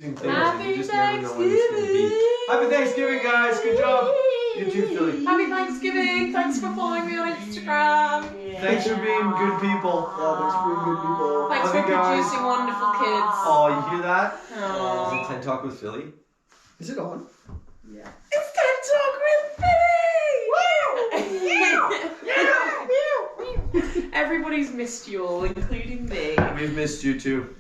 Happy Thanksgiving! Happy Thanksgiving, guys! Good job! You too, Philly. Happy Thanksgiving! Thanks for following me on Instagram. Yeah. Thanks for being good people. Yeah, thanks for being good people. Thanks for producing wonderful kids. Oh, you hear that? Aww. Is it 10 Talk with Philly? Is it on? Yeah. It's 10 Talk with Philly! Everybody's missed you all, including me. We've missed you too.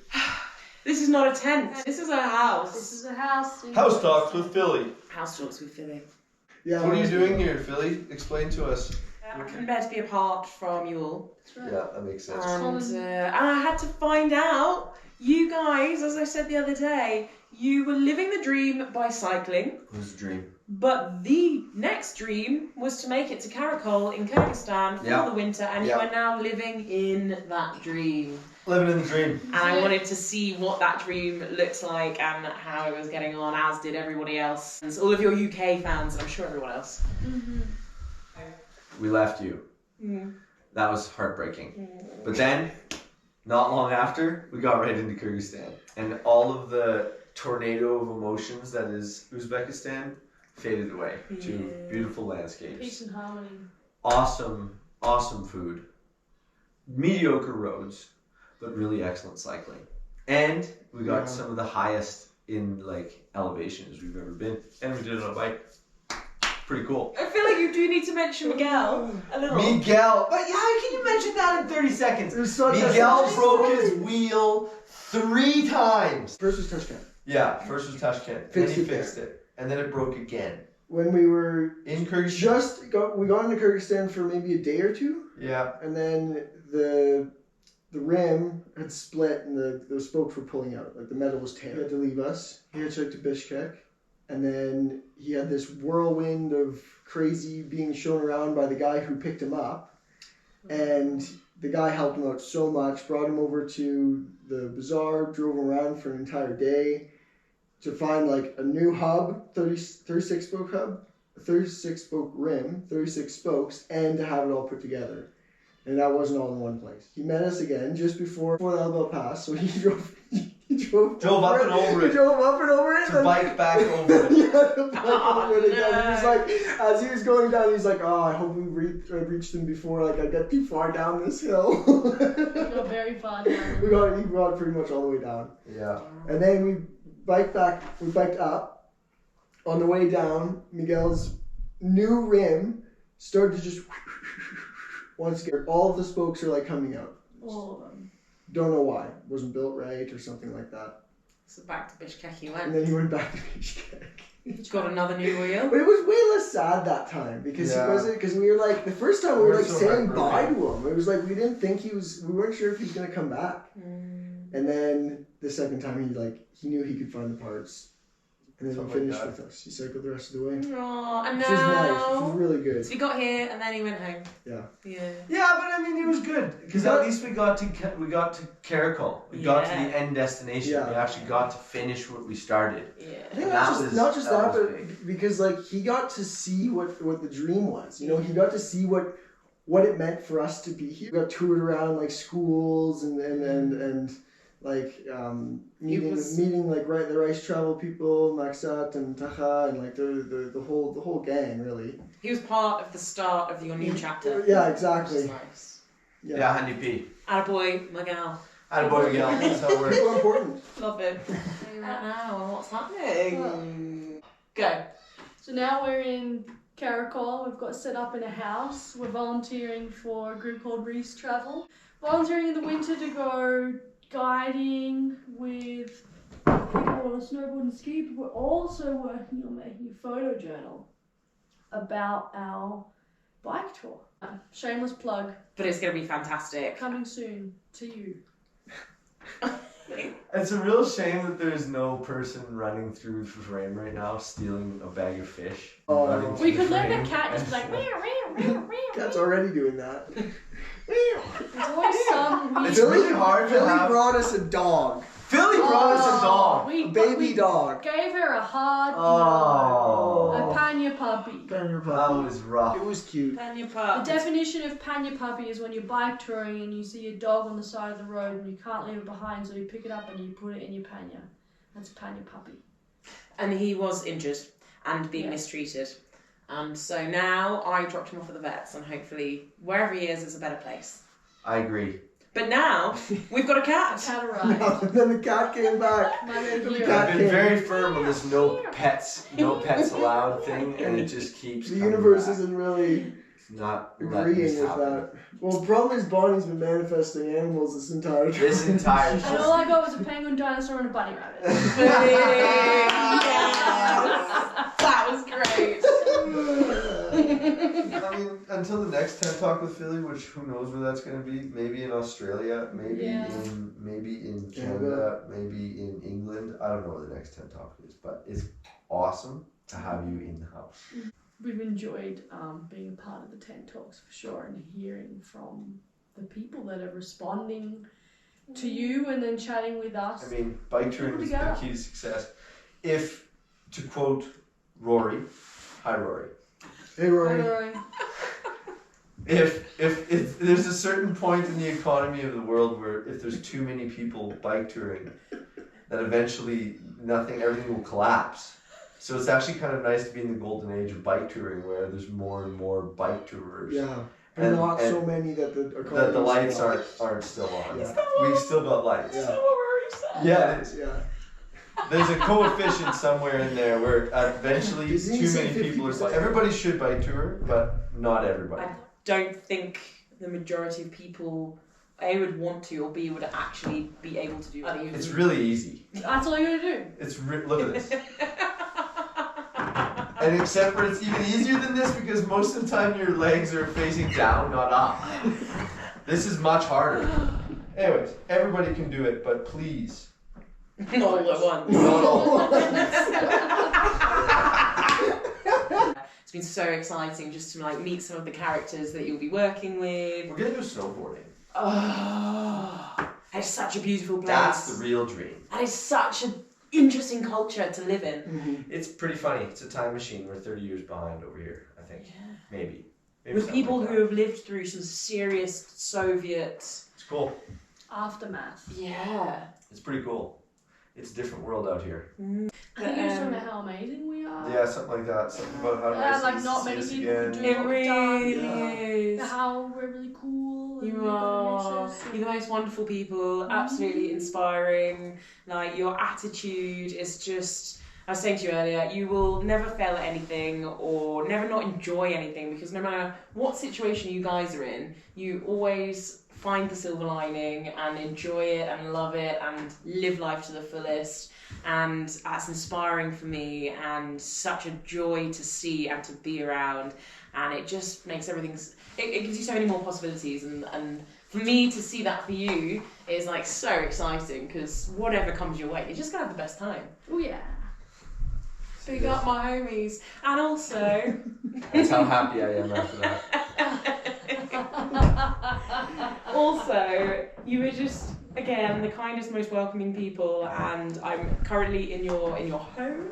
This is not a tent. This is a house. This is a house. House Talks with Philly. House Talks with Philly. Yeah. What are you doing here, Philly? Explain to us. I couldn't bear to be apart from you all. That's right. Yeah, that makes sense. And I had to find out, you guys, as I said the other day, you were living the dream by cycling. It was a dream. But the next dream was to make it to Karakol in Kyrgyzstan for the winter, and you are now living in that dream. Living in the dream. And I wanted to see what that dream looked like and how it was getting on, as did everybody else. And all of your UK fans, and I'm sure everyone else. Mm-hmm. We left you. Mm. That was heartbreaking. But then, not long after, we got right into Kyrgyzstan. And all of the tornado of emotions that is Uzbekistan faded away to beautiful landscapes. Peace and harmony. Awesome, awesome food. Mediocre roads, but really excellent cycling. And we got some of the highest in elevations we've ever been. And we did it on a bike. Pretty cool. I feel like you do need to mention Miguel a little. Miguel! But how can you mention that in 30 seconds? Miguel broke his wheel 3 times. First was Tashkent. Yeah, first was Tashkent. Then he fixed it. And then it broke again. When we were in Kyrgyzstan. We got into Kyrgyzstan for maybe a day or two. Yeah. And then the rim had split and the spokes were pulling out. Like the metal was tearing. He had to leave us. He hitchhiked to Bishkek. And then he had this whirlwind of crazy being shown around by the guy who picked him up. And the guy helped him out so much, brought him over to the bazaar, drove him around for an entire day to find a new hub, 36 spoke hub, a 36 spoke rim, 36 spokes, and to have it all put together. And that wasn't all in one place. He met us again just before the Elbow Pass, so he drove up and over it. To bike back over it. Yeah, to bike over it again. He was like, as he was going down, he's like, oh, I hope we reached him before I get too far down this hill. We got very far down. He got pretty much all the way down. Yeah. And then we biked up. On the way down, Miguel's new rim started to just once again, all of the spokes are coming out. All of them. Don't know why. Wasn't built right or something like that. So back to Bishkek he And went. then he went back to Bishkek. He's got another new wheel. But it was way less sad that time because we were the first time we were saying bye to him. It was we didn't think we weren't sure if he was gonna come back. And then the second time he knew he could find the parts. And then he finished with us. He cycled the rest of the way. Aww, and Which was nice. Which was really good. So he got here and then he went home. Yeah. Yeah. Yeah, but I mean it was good because at least we got to Karakol. We got to the end destination. Yeah. We actually got to finish what we started. Yeah. I think not just that, but because he got to see what the dream was. You know, he got to see what it meant for us to be here. We got toured around schools and meeting the Rice Travel people, Maksat and Taha, and the whole gang really. He was part of the start of your new chapter. Yeah, exactly. Which is nice. Yeah, Handy P. Attaboy, Miguel. Attaboy, Miguel. That's how it works. So important. Love it. Right now, and what's happening? Go. So now we're in Karakol. We've got set up in a house. We're volunteering for a group called Reese Travel. Volunteering in the winter to go guiding with people on a snowboard and ski, but we're also working on making a photo journal about our bike tour. Shameless plug. But it's going to be fantastic. Coming soon to you. It's a real shame that there's no person running through the frame right now stealing a bag of fish. We could let a cat just meow, meow, meow, meow. Cat's already doing that. There's always some weird... It's really hard to Philly have... brought us a dog. Philly brought us a dog. A baby dog. Gave her a hard Oh. no. A panya puppy. Panya That puppy. was rough. It was cute. Panya The pup. definition of panya puppy is when you're bike touring and you see a dog on the side of the road and you can't leave it behind, so you pick it up and you put it in your panya. That's a tiny puppy. And he was injured and being mistreated. And so now I dropped him off at the vets, and hopefully wherever he is a better place. I agree. But now we've got a cat. Cat arrived. No, and then the cat came back. My man The here. cat I've been came. very firm on this no pets allowed thing, and it just keeps. The coming universe back. isn't really Not agreeing this with happen. that. Well, the problem is Bonnie's been manifesting animals this entire time. This entire And all I got was a penguin, dinosaur, and a bunny rabbit. That was great. I mean, until the next TED Talk with Philly, which who knows where that's going to be? Maybe in Australia, maybe in Canada, maybe in England. I don't know where the next TED Talk is, but it's awesome to have you in the house. We've enjoyed being a part of the TED Talks for sure, and hearing from the people that are responding to you and then chatting with us. I mean, bike touring is the key to success. If, to quote Rory, hi Rory. Hey, Rory. Rory. If there's a certain point in the economy of the world where if there's too many people bike touring, that eventually everything will collapse. So it's actually kind of nice to be in the golden age of bike touring, where there's more and more bike tourers. Yeah. And not so many that the lights aren't still on. Yeah. We've still got lights. Yeah. That's not what Rory said. Yeah, it is. Yeah. There's a coefficient somewhere in there where eventually Didn't you too say many people are 50%? everybody should bike tour, but not everybody. I don't think the majority of people A would want to, or B would actually be able to do it. It's really easy. That's all you gotta do. Look at this. And except for it's even easier than this because most of the time your legs are facing down, not up. This is much harder. Anyways, everybody can do it, but please. Not all at once. Not all. It's been so exciting just to meet some of the characters that you'll be working with. We're gonna do snowboarding. Oh, it's such a beautiful place. That's the real dream. And it's such an interesting culture to live in. Mm-hmm. It's pretty funny. It's a time machine. We're 30 years behind over here, I think. Yeah. Maybe With something people like who that. have lived through some serious Soviet. It's cool. Aftermath. Yeah. It's pretty cool. It's a different world out here. I think you're talking about how amazing we are. Yeah, something like that. Something about how nice like it is not to many see us people again. do It what we've done. really is. How we're really cool. And You we're are. ambitious and- You're the most wonderful people, absolutely inspiring. Your attitude is just, I was saying to you earlier, you will never fail at anything or never not enjoy anything, because no matter what situation you guys are in, you always find the silver lining and enjoy it and love it and live life to the fullest. And that's inspiring for me and such a joy to see and to be around. And it just makes everything, it gives you so many more possibilities. And for me to see that for you is so exciting, because whatever comes your way, you're just going to have the best time. Oh yeah. Big up my homies. And also... That's how happy I am after that. Also, you were just, again, the kindest, most welcoming people, and I'm currently in your home.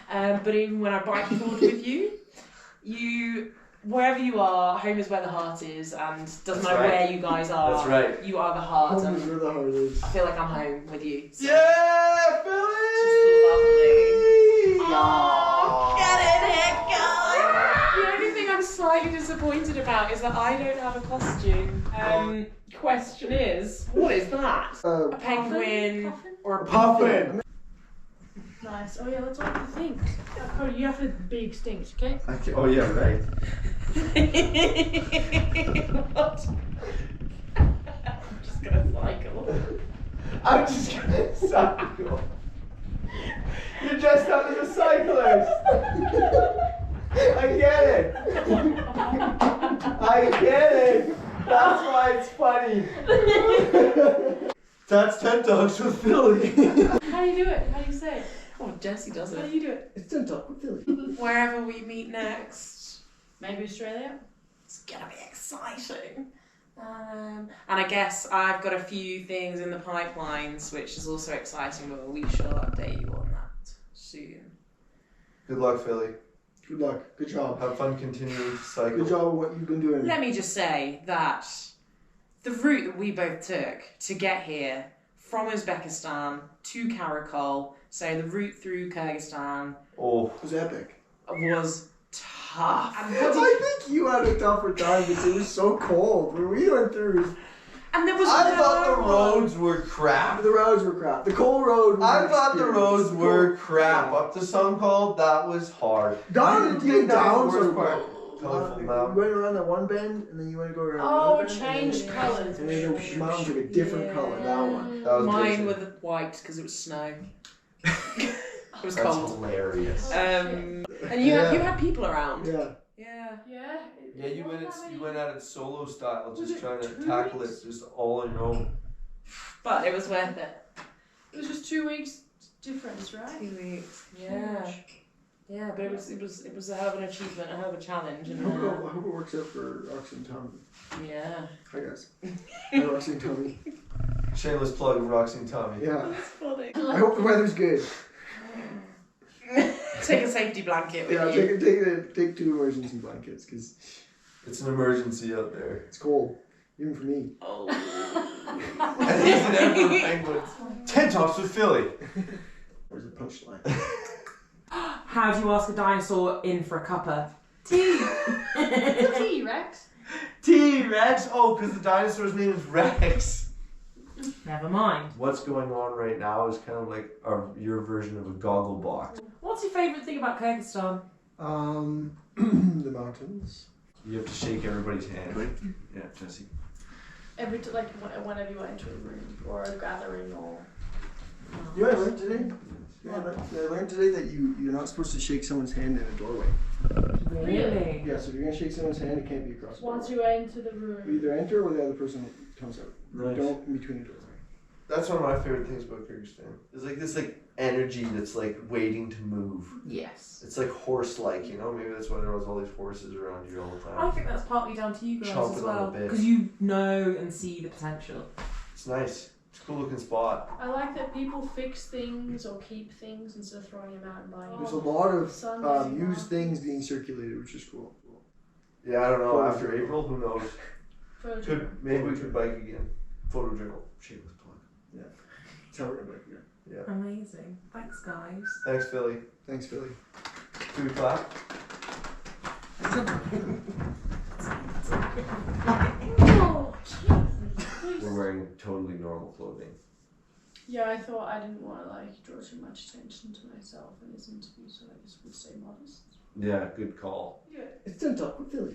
But even when I bikeboard with you, wherever you are, home is where the heart is, and doesn't matter where you guys are. That's right. You are the heart. Home is And where the heart is. I feel like I'm home with you. So. Yeah, Philly! Just lovely. Oh, get in here, guys! The only thing I'm slightly disappointed about is that I don't have a costume. Question is, what is that? A penguin Puffin? or a Puffin! Nice. Oh yeah, let's all have to think. Cody, you have to be extinct, okay? Oh yeah, right. What? I'm just gonna cycle. I'm just gonna cycle. You're dressed up as a cyclist. I get it. I get it. That's why it's funny. That's TED Talks with Philly. How do you do it? How do you say it? Oh, Jesse does How do it. you do it? It's TED Talk with Philly. Wherever we meet next. Maybe Australia? It's gonna be exciting. And I guess I've got a few things in the pipelines, which is also exciting, but we shall update you on that soon. Good luck, Philly. Good luck. Good job. Have fun continuing to cycle. Good job on what you've been doing. Let me just say that the route that we both took to get here from Uzbekistan to Karakol So the route through Kyrgyzstan Oh, It was epic. was tough. I think you had a tougher time because it was so cold. When we went through, And there was I no thought the one. roads were crap. the roads were crap. The cold road was I an thought the experience. roads were Cold- crap. Yeah. Up to Songkol, that was hard. Down, You didn't down, think that was the worst so part. You Colorful went mountain. around that one bend, and then you went to go around Oh, another it bend, changed and colours. then the mountains took a different color. That one. That was Mine good. were the white because it was snow. It was That's cold. hilarious. And you had people around. Yeah. Yeah. Yeah. Yeah, you went at it solo style, Was just it trying to 2 tackle weeks? it just all on your own. But it was worth it. It was just 2 weeks difference, right? 2 weeks. Yeah. Yeah, but it was a hell of an achievement, a hell of a challenge, I and hope it works out for Roxy and Tommy. yeah. Hi guys. Hi Roxy and Tommy. Shameless plug of Roxy and Tommy. Yeah. That's funny. I hope the weather's good. Take a safety blanket with Yeah, you. take 2 emergency blankets because It's an emergency out there. it's cold, even for me. Oh. And he's an Emperor Penguin. 10 tops with Philly. Where's the punchline? How do you ask a dinosaur in for a cuppa? Tea. T-Rex. T-Rex. Oh, because the dinosaur's name is Rex. Never mind. What's going on right now is kind of like your version of a goggle box. What's your favourite thing about Kyrgyzstan? The mountains. You have to shake everybody's hand. Yeah, Jesse. Whenever you enter a room or a gathering or. You know what I learned today? I learned today that you're not supposed to shake someone's hand in a doorway. Really? Yeah, so if you're gonna shake someone's hand, it can't be across the Once doorway. you enter the You room. either enter or the other person comes out. Nice. Don't in between a doorway. That's one of my favorite things about Kyrgyzstan. It's like this energy that's like waiting to move. Yes. It's like horse-like, you know? Maybe that's why there was all these horses around you all the I time. think that's partly down to you guys Chomping as on well, the bit. because you know and see the potential. It's nice. It's a cool looking spot. I like that people fix things or keep things instead of throwing them out and buying There's a them. lot of Sunday used things being circulated, which is cool. Yeah, I don't know. After April, who knows? Photo. Maybe we could bike again. Photo journal. Shameless plug. That's how we're gonna break it. Yeah. Amazing. Thanks, guys. Thanks, Philly. Thanks, Philly. Do we clap? Oh, jeez. We're wearing totally normal clothing. Yeah, I thought I didn't want to draw too much attention to myself in this interview, so I just would stay modest. Yeah, good call. It's 10 Talk with Philly.